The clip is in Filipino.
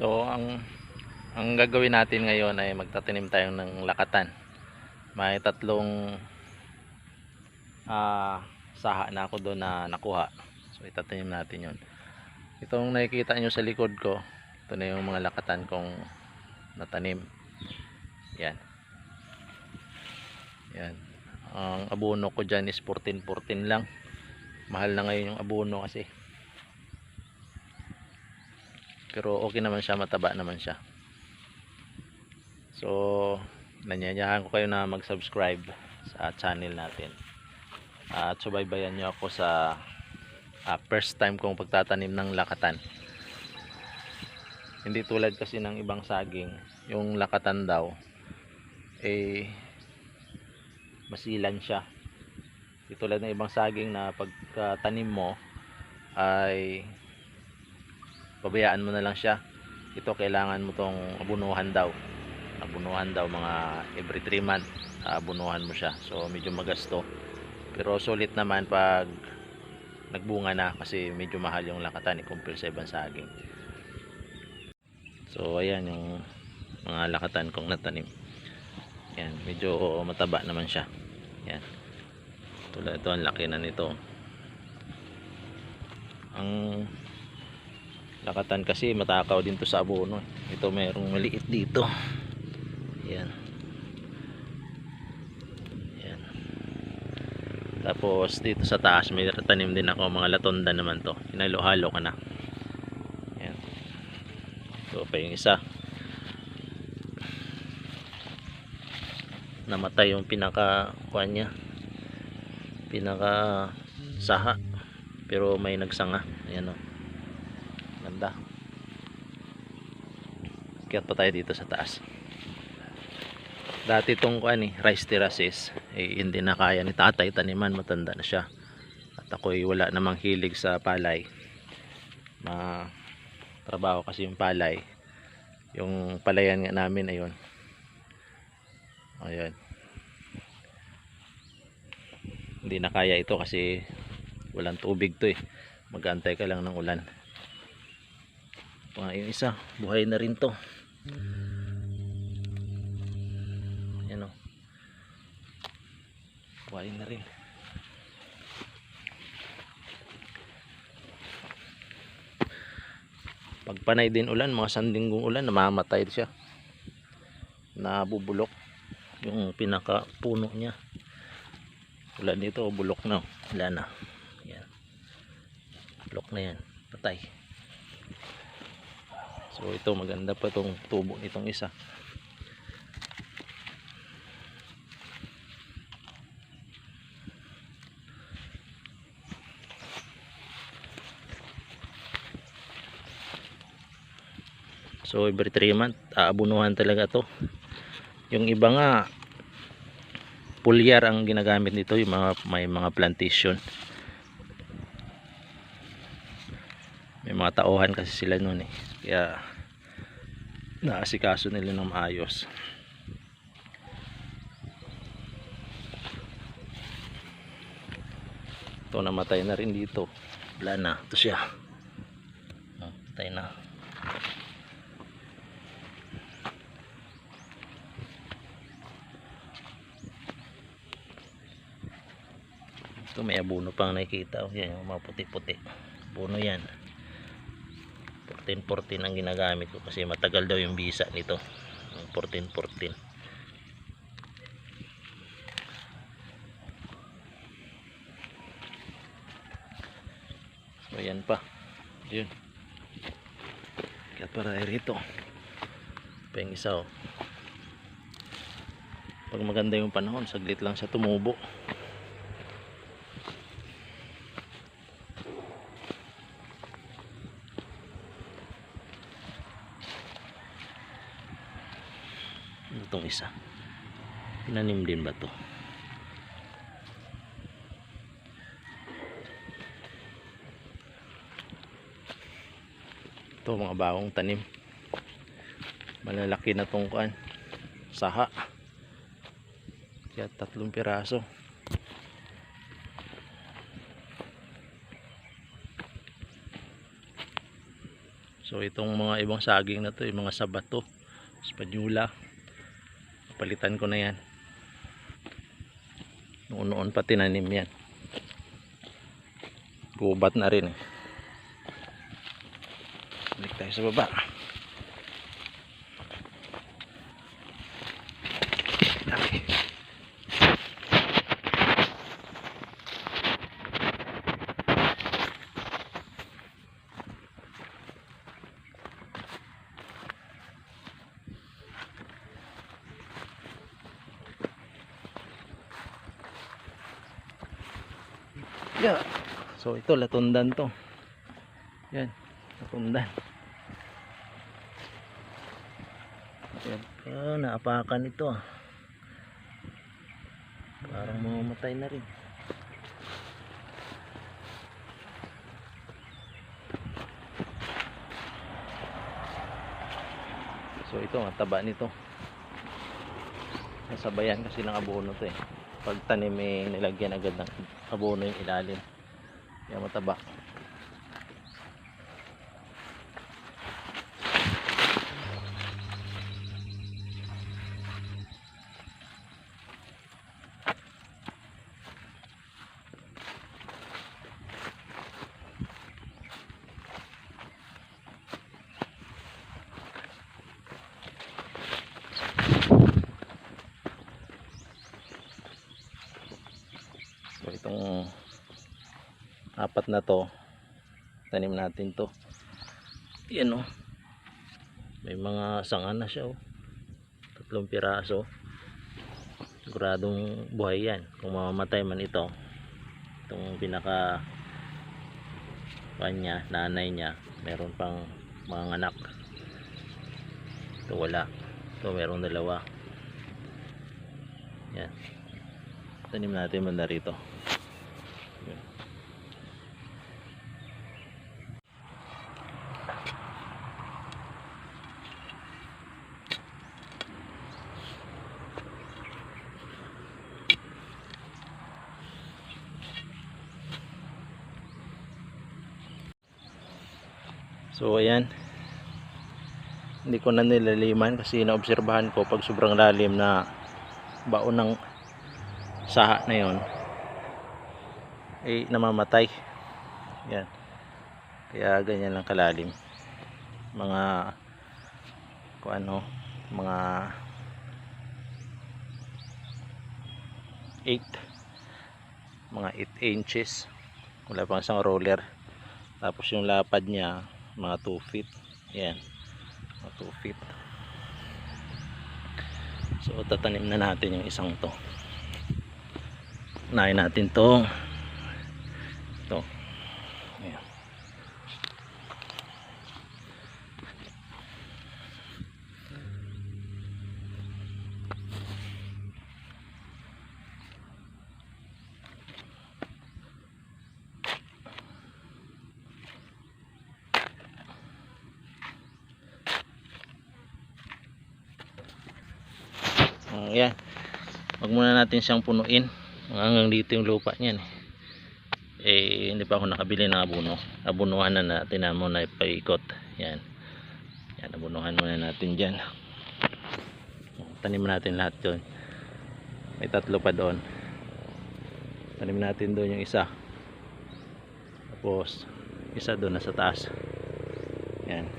So ang gagawin natin ngayon ay magtatanim tayo ng lakatan. May tatlong saha na ako doon na nakuha. So itatanim natin 'yon. Itong nakikita nyo sa likod ko, ito na yung mga lakatan kong natanim. Yan. Yan. Ang abono ko dyan is 14-14 lang. Mahal na ngayon yung abono kasi. Pero okay naman siya, mataba naman siya. So, nanyayahan ko kayo na mag-subscribe sa channel natin. At subaybayan nyo ako sa first time kong pagtatanim ng lakatan. Hindi tulad kasi ng ibang saging, yung lakatan daw masilan siya. Hindi tulad ng ibang saging na pagkatanim mo ay pabayaan mo na lang siya. Ito kailangan mo tong abunuhan daw mga every 3 months abunuhan mo siya. So medyo magasto, pero sulit naman pag nagbunga na, kasi medyo mahal yung lakatan compare sa ibang saging. So ayan yung mga lakatan kong natanim. Yan, medyo mataba naman siya. Yan, tulad ito, ang laki na nito. Ang lakatan kasi matakaw din to sa abono. Ito mayroong maliit dito. Yan. Yan. Tapos dito sa taas may tanim din ako mga latonda naman to. Hinalo-halo ka na. Yan. So pa yung isa. Namatay yung pinaka kuan niya. Pinaka saha. Pero may nagsanga. Ayan o. Ganda. Kaya pa tayo dito sa taas. Dati itong rice terraces hindi na kaya ni tatay taniman, matanda na siya. At ako'y wala namang hilig sa palay. Trabaho kasi yung palay. Yung palayan nga namin ayun. Ayun. Hindi na kaya ito kasi walang tubig to mag-aantay ka lang ng ulan. Yung isa, buhay na rin to. Yan o. Buhay na rin. Pagpanay din ulan, mga sandinggong ulan, namamatay siya. Nabubulok yung pinaka puno niya. Ulan dito, bulok na. Wala na. Yan. Bulok na yan. Patay. So ito, maganda pa itong tubo nitong isa. So every 3 months aabunuhan talaga to. Yung iba nga pulyar ang ginagamit nito, yung may mga plantation. May mga tauhan kasi sila noon kaya naasikaso nila ng maayos. Ito, namatay na rin dito. Wala na, ito siya. Patay na. Ito may abono pang nakikita. Yan yung mga puti-puti. Abono yan. 14-14 ang ginagamit ko kasi matagal daw yung bisa nito. 14-14. So yan pa. Yun. Kaya para rito. Pa yung isa Pag maganda yung panahon, saglit lang siya tumubo. Itong isa tinanim din ba to? Ito mga bagong tanim, malalaki na tong saha, kaya 3 piraso. So itong mga ibang saging na to, yung mga sabato, espanyula, palitan ko na yan. Noon pa tinanim yan, gubat na rin eh. Balik tayo sa baba. Laki. Yeah. So ito latundan to. Yan, latundan. Yan, naapakan ito ah. Parang mamamatay na rin. So ito ang taba nito. Nasabayan kasi ng abono to eh. Pag tanim eh, nilagyan agad ng abono yung ilalim. Kaya mataba. So itong apat na to, tanim natin to. Yan oh. May mga sanga na siya oh. 3 piraso. Siguradong buhay yan. Kung mamamatay man ito, itong pinaka kanya, nanay niya, meron pang mga anak. Ito wala. Ito meron 2. Yan. Tanim natin banda rito. Yan. So ayan, hindi ko na nilaliman kasi naobserbahan ko pag sobrang lalim na baon ng saha na yon eh namamatay. Yan, kaya ganyan lang kalalim. Mga mga 8 inches, wala pang isang roller. Tapos yung lapad niya mga 2 feet. Yan, mga 2 feet. So tatanim na natin yung isang to. Unahin natin to. Ito. Ayan. Ayan. Wag muna natin siyang punuin. Hanggang dito yung lupa niyan eh. Hindi pa ako nakabili ng abono. Abunuhan na natin na muna ipaikot. Yan. Yan, abunuhan muna natin dyan. Tanim natin lahat doon. May 3 pa doon. Tanim natin doon yung isa. Tapos isa doon na sa taas. Yan.